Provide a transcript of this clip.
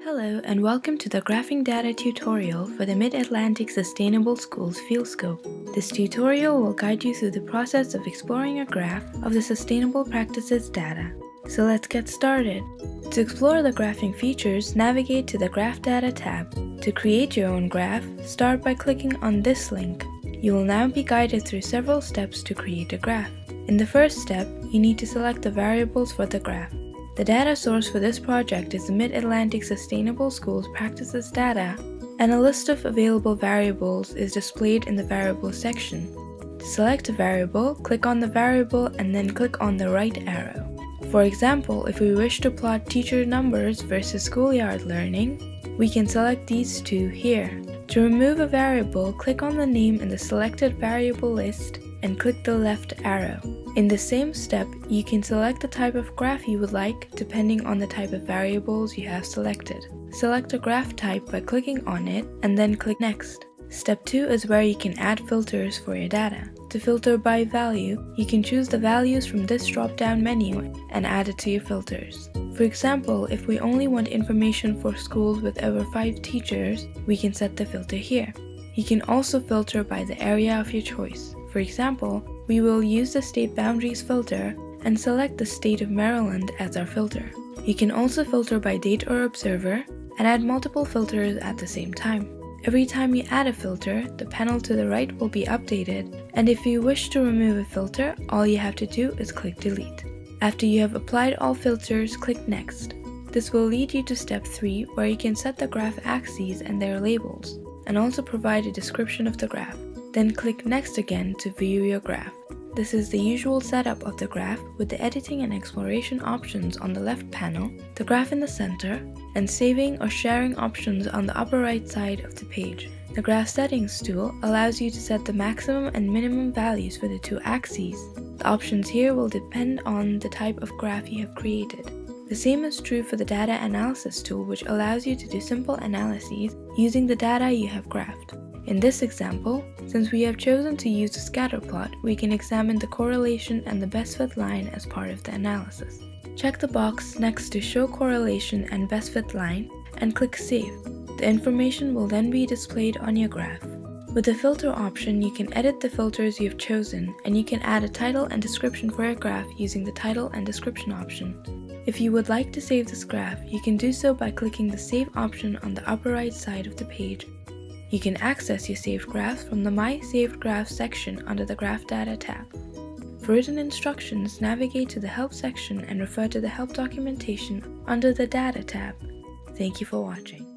Hello and welcome to the Graphing Data tutorial for the Mid-Atlantic Sustainable Schools Field Scope. This tutorial will guide you through the process of exploring a graph of the sustainable practices data. So let's get started. To explore the graphing features, navigate to the Graph Data tab. To create your own graph, start by clicking on this link. You will now be guided through several steps to create a graph. In the first step, you need to select the variables for the graph. The data source for this project is the Mid-Atlantic Sustainable Schools Practices data, and a list of available variables is displayed in the Variables section. To select a variable, click on the variable and then click on the right arrow. For example, if we wish to plot teacher numbers versus schoolyard learning, we can select these two here. To remove a variable, click on the name in the selected variable list and click the left arrow. In the same step, you can select the type of graph you would like depending on the type of variables you have selected. Select a graph type by clicking on it and then click Next. Step 2 is where you can add filters for your data. To filter by value, you can choose the values from this drop-down menu and add it to your filters. For example, if we only want information for schools with over 5 teachers, we can set the filter here. You can also filter by the area of your choice. For example, we will use the state boundaries filter and select the state of Maryland as our filter. You can also filter by date or observer and add multiple filters at the same time. Every time you add a filter, the panel to the right will be updated, and if you wish to remove a filter, all you have to do is click Delete. After you have applied all filters, click Next. This will lead you to step 3, where you can set the graph axes and their labels, and also provide a description of the graph. Then click Next again to view your graph. This is the usual setup of the graph with the editing and exploration options on the left panel, the graph in the center, and saving or sharing options on the upper right side of the page. The Graph Settings tool allows you to set the maximum and minimum values for the two axes. The options here will depend on the type of graph you have created. The same is true for the Data Analysis tool, which allows you to do simple analyses using the data you have graphed. In this example, since we have chosen to use a scatter plot, we can examine the correlation and the best fit line as part of the analysis. Check the box next to Show Correlation and Best Fit Line and click Save. The information will then be displayed on your graph. With the filter option, you can edit the filters you have chosen, and you can add a title and description for your graph using the title and description option. If you would like to save this graph, you can do so by clicking the Save option on the upper right side of the page. You can access your saved graphs from the My Saved Graphs section under the Graph Data tab. For written instructions, navigate to the Help section and refer to the help documentation under the Data tab. Thank you for watching.